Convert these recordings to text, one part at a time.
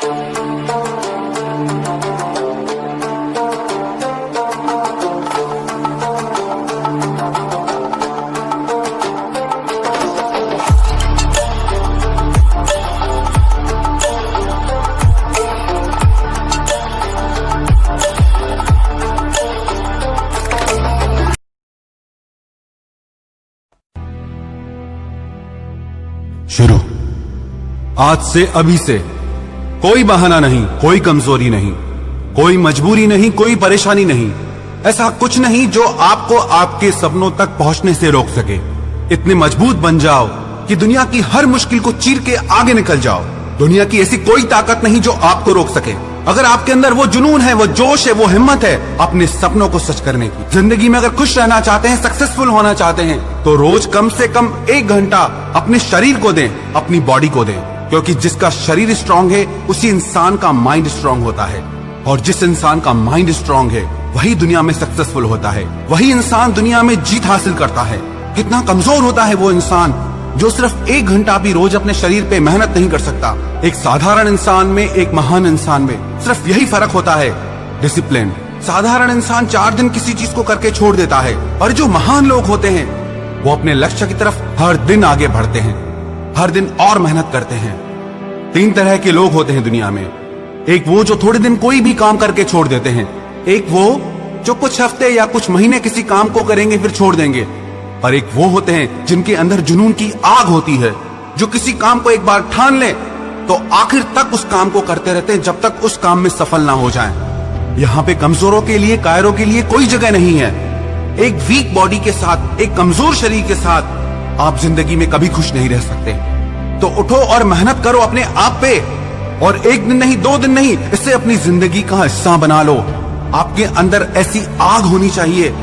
शुरू। आज से, अभी से कोई बहाना नहीं, कोई कमजोरी नहीं, कोई मजबूरी नहीं, कोई परेशानी नहीं, ऐसा कुछ नहीं जो आपको आपके सपनों तक पहुंचने से रोक सके। इतने मजबूत बन जाओ कि दुनिया की हर मुश्किल को चीर के आगे निकल जाओ। दुनिया की ऐसी कोई ताकत नहीं जो आपको रोक सके। अगर आपके अंदर वो जुनून है, वो जोश है, वो हिम्मत है अपने सपनों को सच करने की। जिंदगी में अगर खुश रहना चाहते हैं, सक्सेसफुल होना चाहते हैं, तो रोज कम से कम 1 घंटा अपने शरीर को दें, अपनी बॉडी को दें। क्योंकि जिसका शरीर स्ट्रांग है उसी इंसान का माइंड स्ट्रांग होता है, और जिस इंसान का माइंड स्ट्रांग है वही दुनिया में सक्सेसफुल होता है, वही इंसान दुनिया में जीत हासिल करता है। कितना कमजोर होता है वो इंसान जो सिर्फ 1 घंटा भी रोज अपने शरीर पे मेहनत नहीं कर सकता। एक साधारण इंसान में, एक महान इंसान में सिर्फ यही फर्क होता है, डिसिप्लिन। साधारण इंसान 4 दिन किसी चीज को करके छोड़ देता है, और जो महान लोग होते हैं वो अपने लक्ष्य की तरफ हर दिन आगे बढ़ते हैं, हर दिन और मेहनत करते हैं। 3 तरह के लोग होते हैं दुनिया में। एक वो जो थोड़े दिन कोई भी काम करके छोड़ देते हैं, एक वो जो कुछ हफ्ते या कुछ महीने किसी काम को करेंगे फिर छोड़ देंगे, और एक वो होते हैं जिनके अंदर जुनून की आग होती है, जो किसी काम को एक बार ठान ले तो आखिर तक उस काम को करते रहते हैं जब तक उस काम में सफल ना हो जाएं। यहाँ पे कमजोरों के लिए, कायरों के लिए कोई जगह नहीं है। एक वीक बॉडी के साथ, एक कमजोर शरीर के साथ आप जिंदगी में कभी खुश नहीं रह सकते। तो उठो और मेहनत करो अपने आप पे, और 1 दिन नहीं, 2 दिन नहीं, इसे अपनी जिंदगी का हिस्सा बना लो। आपके अंदर ऐसी आग होनी चाहिए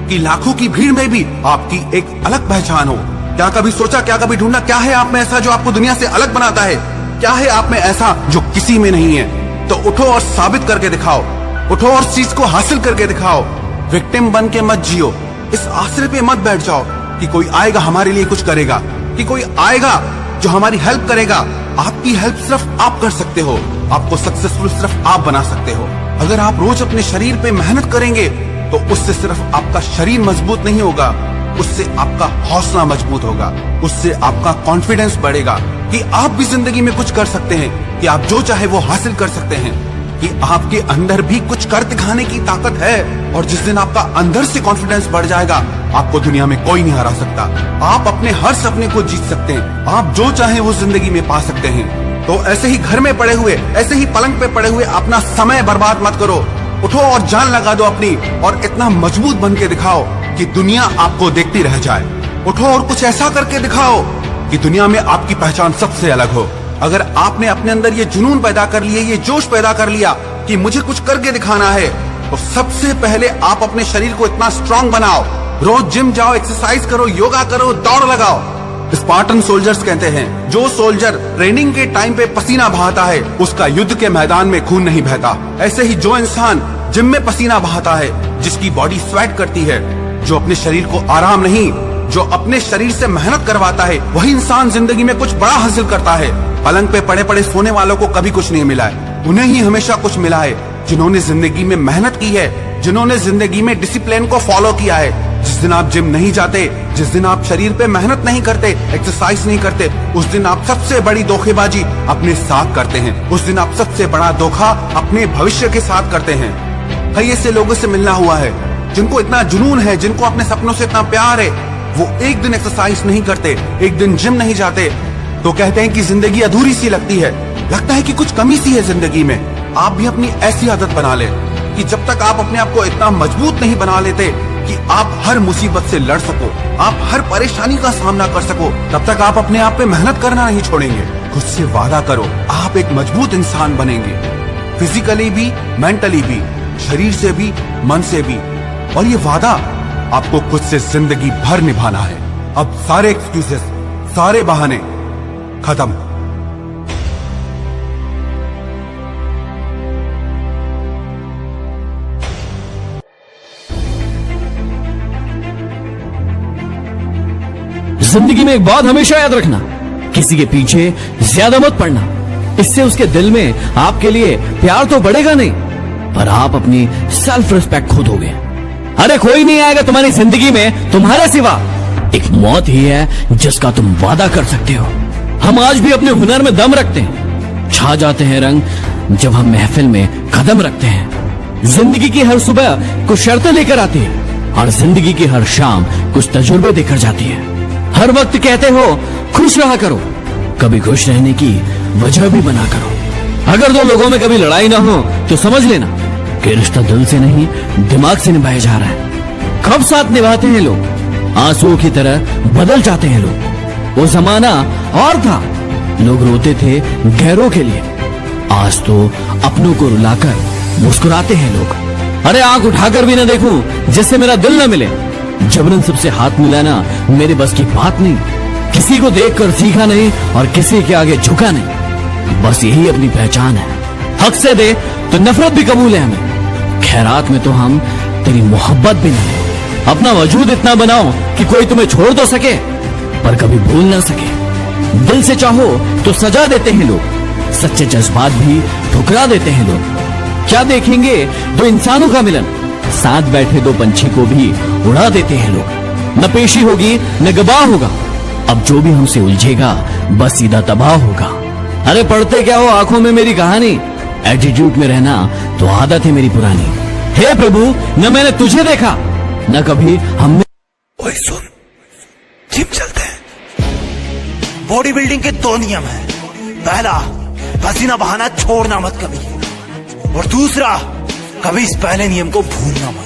कि लाखों की भीड़ में भी आपकी एक अलग पहचान हो। क्या कभी सोचा, क्या कभी ढूंढा, क्या है आप में ऐसा जो आपको दुनिया से अलग बनाता है? क्या है आप में ऐसा जो किसी में नहीं है? तो उठो और साबित करके दिखाओ, उठो और चीज को हासिल करके दिखाओ। विक्टिम बन के मत जियो, इस आसरे पे मत बैठ जाओ कि कोई आएगा हमारे लिए कुछ करेगा, कि कोई आएगा जो हमारी हेल्प करेगा। आपकी हेल्प सिर्फ आप कर सकते हो, आपको सक्सेसफुल सिर्फ आप बना सकते हो। अगर आप रोज अपने शरीर पे मेहनत करेंगे तो उससे सिर्फ आपका शरीर मजबूत नहीं होगा, उससे आपका हौसला मजबूत होगा, उससे आपका कॉन्फिडेंस बढ़ेगा कि आप भी जिंदगी में कुछ कर सकते हैं, कि आप जो चाहे वो हासिल कर सकते हैं, कि आपके अंदर भी कुछ कर दिखाने की ताकत है। और जिस दिन आपका अंदर से कॉन्फिडेंस बढ़ जाएगा, आपको दुनिया में कोई नहीं हरा सकता। आप अपने हर सपने को जीत सकते हैं, आप जो चाहे वो जिंदगी में पा सकते हैं। तो ऐसे ही घर में पड़े हुए, ऐसे ही पलंग पे पड़े हुए अपना समय बर्बाद मत करो। उठो और जान लगा दो अपनी, और इतना मजबूत बन के दिखाओ कि दुनिया आपको देखती रह जाए। उठो और कुछ ऐसा करके दिखाओ कि दुनिया में आपकी पहचान सबसे अलग हो। अगर आपने अपने अंदर ये जुनून पैदा कर लिया, ये जोश पैदा कर लिया कि मुझे कुछ करके दिखाना है, तो सबसे पहले आप अपने शरीर को इतना स्ट्रांग बनाओ। रोज जिम जाओ, एक्सरसाइज करो, योगा करो, दौड़ लगाओ। स्पार्टन सोल्जर्स कहते हैं, जो सोल्जर ट्रेनिंग के टाइम पे पसीना बहाता है उसका युद्ध के मैदान में खून नहीं बहता। ऐसे ही जो इंसान जिम में पसीना बहाता है, जिसकी बॉडी स्वेट करती है, जो अपने शरीर को आराम नहीं, जो अपने शरीर से मेहनत करवाता है, वही इंसान जिंदगी में कुछ बड़ा हासिल करता है। पलंग पे पड़े पड़े सोने वालों को कभी कुछ नहीं मिला है, उन्हें ही हमेशा कुछ मिला है जिन्होंने जिंदगी में मेहनत की है, जिन्होंने जिंदगी में डिसिप्लिन को फॉलो किया है। जिस दिन आप जिम नहीं जाते, जिस दिन आप शरीर पे मेहनत नहीं करते, एक्सरसाइज नहीं करते, उस दिन आप सबसे बड़ी धोखेबाजी अपने साथ करते हैं। उस दिन आप सबसे बड़ा धोखा अपने भविष्य के साथ करते हैं। कई ऐसे लोगों से मिलना हुआ है जिनको इतना जुनून है, जिनको अपने सपनों से इतना प्यार है, वो 1 दिन एक्सरसाइज नहीं करते, 1 दिन जिम नहीं जाते, तो कहते हैं कि जिंदगी अधूरी सी लगती है, लगता है कि कुछ कमी सी है जिंदगी में। आप भी अपनी ऐसी आदत बना लें कि जब तक आप अपने आप को इतना मजबूत नहीं बना लेते कि आप हर मुसीबत से लड़ सको, आप हर परेशानी का सामना कर सको, तब तक आप अपने आप पे मेहनत करना नहीं छोड़ेंगे। खुद से वादा करो, आप एक मजबूत इंसान बनेंगे, फिजिकली भी, मेंटली भी, शरीर से भी, मन से भी। और ये वादा आपको खुद से जिंदगी भर निभाना है। अब सारे एक्सक्यूजेस, सारे बहाने खत्म। जिंदगी में एक बात हमेशा याद रखना, किसी के पीछे ज्यादा मत पड़ना। इससे उसके दिल में आपके लिए प्यार तो बढ़ेगा नहीं, पर आप अपनी सेल्फ रिस्पेक्ट खो दोगे। अरे कोई नहीं आएगा तुम्हारी जिंदगी में तुम्हारे सिवा, एक मौत ही है जिसका तुम वादा कर सकते हो। हम आज भी अपने हुनर में दम रखते हैं, छा जाते हैं रंग जब हम महफिल में कदम रखते हैं। जिंदगी की हर सुबह कुछ शर्तें लेकर आती है और जिंदगी की हर शाम कुछ तजुर्बे देकर जाती है। हर वक्त कहते हो खुश रहा करो, कभी खुश रहने की वजह भी बना करो। अगर दो लोगों में कभी लड़ाई ना हो तो समझ लेना कि रिश्ता दिल से नहीं दिमाग से निभाया जा रहा है। कब साथ निभाते हैं लोग, आंसुओं की तरह बदल जाते हैं लोग। वो जमाना और था, लोग रोते थे गैरों के लिए, आज तो अपनों को रुलाकर मुस्कुराते हैं लोग। अरे आंख उठाकर भी ना देखूं जिससे मेरा दिल ना मिले, जबरन सबसे हाथ मिलाना मेरे बस की बात नहीं। किसी को देखकर सीखा नहीं और किसी के आगे झुका नहीं, बस यही अपनी पहचान है। हक से दे तो नफरत भी कबूल है हमें, खैरात में तो हम तेरी मोहब्बत भी नहीं। अपना वजूद इतना बनाओ कि कोई तुम्हें छोड़ तो सके पर कभी भूल ना सके। दिल से चाहो तो सजा देते हैं लोग, सच्चे जज्बात भी ठुकरा देते हैं लोग। क्या देखेंगे दो इंसानों का मिलन, साथ बैठे दो पंछी को भी उड़ा देते हैं लोग। न पेशी होगी न गवाह होगा, अब जो भी हमसे उलझेगा बस सीधा तबाह होगा। अरे पढ़ते क्या हो आंखों में मेरी कहानी, एटीट्यूड में रहना तो आदत है मेरी पुरानी। हे प्रभु, न मैंने तुझे देखा न कभी हमने। ओए सुन, जिम चलते हैं। बॉडी बिल्डिंग के 2 नियम हैं। पहला, पसीना बहाना छोड़ना मत कभी, और दूसरा, कभी इस पहले नियम को भूलना मत,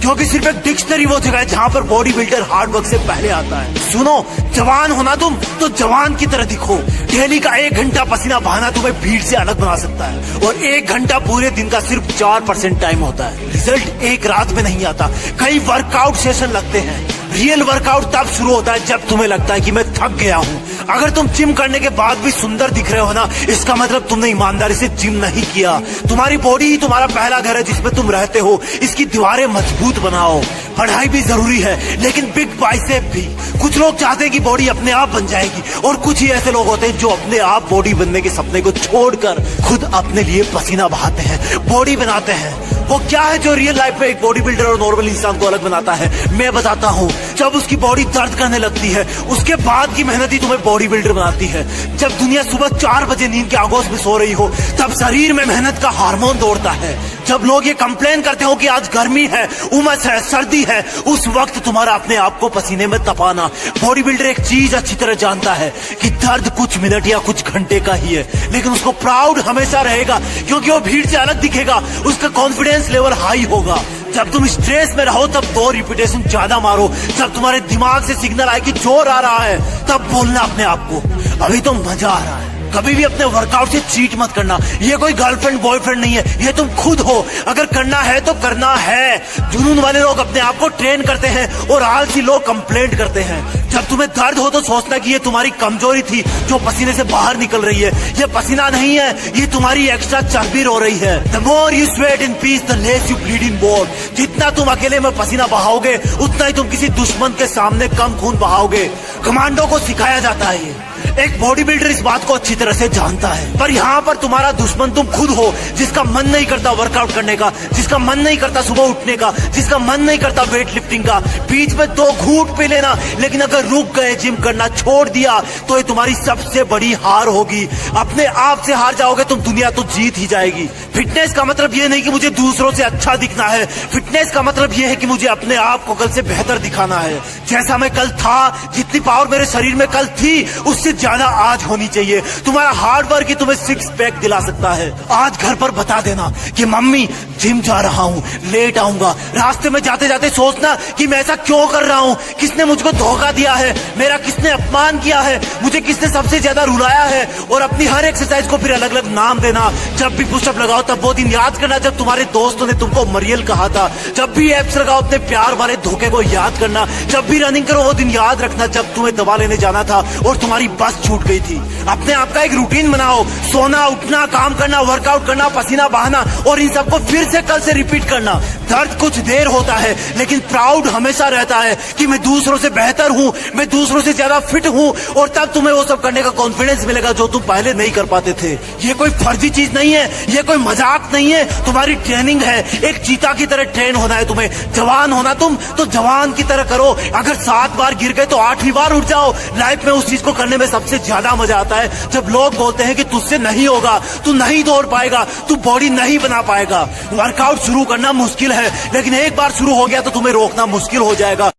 क्योंकि सिर्फ एक डिक्शनरी वो जगह है जहां पर बॉडी बिल्डर हार्ड वर्क से पहले आता है। सुनो, जवान होना तुम तो जवान की तरह दिखो। डेली का 1 घंटा पसीना बहाना तुम्हें भीड़ से अलग बना सकता है, और 1 घंटा पूरे दिन का सिर्फ 4% टाइम होता है। रिजल्ट एक रात में नहीं आता, कई वर्कआउट सेशन लगते हैं। रियल वर्कआउट तब शुरू होता है जब तुम्हें लगता है कि मैं थक गया हूँ। अगर तुम जिम करने के बाद भी सुंदर दिख रहे हो ना, इसका मतलब तुमने ईमानदारी से जिम नहीं किया। तुम्हारी बॉडी ही तुम्हारा पहला घर है जिसमें तुम रहते हो, इसकी दीवारें मजबूत बनाओ। पढ़ाई भी जरूरी है, लेकिन बिग बाइसेप भी। कुछ लोग चाहते हैं कि बॉडी अपने आप बन जाएगी, और कुछ ही ऐसे लोग होते हैं जो अपने आप बॉडी बनने के सपने को छोड़कर खुद अपने लिए पसीना बहाते हैं, बॉडी बनाते हैं। वो क्या है जो रियल लाइफ में एक बॉडी बिल्डर और नॉर्मल इंसान को अलग बनाता है, मैं बताता हूँ। जब उसकी बॉडी दर्द करने लगती है, उसके बाद की मेहनत ही तुम्हें बॉडी बिल्डर बनाती है। जब दुनिया सुबह 4 बजे नींद के आगोश में सो रही हो, तब शरीर में मेहनत का हार्मोन दौड़ता है। जब लोग ये कंप्लेन करते हो कि आज गर्मी है, उमस है, सर्दी है, उस वक्त तुम्हारा अपने आप को पसीने में तपाना। बॉडी बिल्डर एक चीज अच्छी तरह जानता है कि दर्द कुछ मिनट या कुछ घंटे का ही है, लेकिन उसको प्राउड हमेशा रहेगा, क्योंकि वो भीड़ से अलग दिखेगा, उसका कॉन्फिडेंस लेवल हाई होगा। जब तुम स्ट्रेस में रहो तब 2 रिपीटेशन ज्यादा मारो। जब तुम्हारे दिमाग से सिग्नल आए कि जोर आ रहा है, तब बोलना अपने आप को, अभी तो मजा आ रहा है। कभी भी अपने वर्कआउट से चीट मत करना। ये कोई गर्लफ्रेंड बॉयफ्रेंड नहीं है, ये तुम खुद हो। अगर करना है तो करना है। जुनून वाले लोग अपने आप को ट्रेन करते हैं और आलसी लोग कंप्लेंट करते हैं। जब तुम्हें दर्द हो तो सोचना कि ये तुम्हारी कमजोरी थी जो पसीने से बाहर निकल रही है। ये पसीना नहीं है, ये तुम्हारी एक्स्ट्रा चर्बी रो रही है। The more you sweat in peace, the less you bleed in war। जितना तुम अकेले में पसीना बहाओगे, उतना ही तुम किसी दुश्मन के सामने कम खून बहाओगे। कमांडो को सिखाया जाता है ये। एक बॉडी बिल्डर इस बात को अच्छी तरह से जानता है, पर यहाँ पर तुम्हारा दुश्मन तुम खुद हो, जिसका मन नहीं करता वर्कआउट करने का, जिसका मन नहीं करता सुबह उठने का, जिसका मन नहीं करता वेट लिफ्टिंग का। बीच में 2 घूंट पी लेना, लेकिन अगर रुक गए, जिम करना छोड़ दिया, तो ये तुम्हारी सबसे बड़ी हार होगी। अपने आप से हार जाओगे तुम, दुनिया तो जीत ही जाएगी। फिटनेस का मतलब ये नहीं कि मुझे दूसरों से अच्छा दिखना है, फिटनेस का मतलब ये है कि मुझे अपने आप को कल से बेहतर दिखाना है। जैसा मैं कल था, जितनी पावर मेरे शरीर में कल थी, उससे ज्यादा आज होनी चाहिए। तुम्हारा हार्ड वर्क ही तुम्हें 6 पैक दिला सकता है। आज घर पर बता देना कि मम्मी जिम जा रहा हूँ, लेट आऊंगा। रास्ते में जाते जाते सोचना कि मैं ऐसा क्यों कर रहा हूँ, किसने मुझको धोखा दिया है, मेरा किसने अपमान किया है, मुझे किसने सबसे ज्यादा रुलाया है। और अपनी हर एक्सरसाइज को फिर अलग अलग नाम देना। जब भी पुशअप लगाओ तब वो दिन याद करना जब तुम्हारे दोस्तों ने तुमको मरियल कहा था। जब भी एप्स लगाओ अपने प्यार वाले धोखे को याद करना। जब भी रनिंग करो वो दिन याद रखना जब तुम्हें दवा लेने जाना था और तुम्हारी बस छूट गई थी। अपने आप का एक रूटीन बनाओ, सोना, उठना, काम करना, वर्कआउट करना, पसीना बहाना, और इन सबको फिर से कल से रिपीट करना। दर्द कुछ देर होता है, लेकिन प्राउड हमेशा रहता है कि मैं दूसरों से बेहतर हूँ, मैं दूसरों से ज्यादा फिट हूँ, और तब तुम्हें वो सब करने का कॉन्फिडेंस मिलेगा जो तुम पहले नहीं कर पाते थे। ये कोई फर्जी चीज नहीं है, ये कोई मजाक नहीं है, तुम्हारी ट्रेनिंग है। एक चीता की तरह ट्रेन होना है तुम्हें। जवान होना तुम तो जवान की तरह करो। अगर 7 बार गिर गए तो 8वीं बार उठ जाओ। लाइफ में उस चीज को करने में सबसे ज्यादा मजा आता है जब लोग बोलते हैं कि तुझसे नहीं होगा, तू नहीं दौड़ पाएगा, तू बॉडी नहीं बना पाएगा। वर्कआउट शुरू करना मुश्किल है, लेकिन एक बार शुरू हो गया तो तुम्हें रोकना मुश्किल हो जाएगा।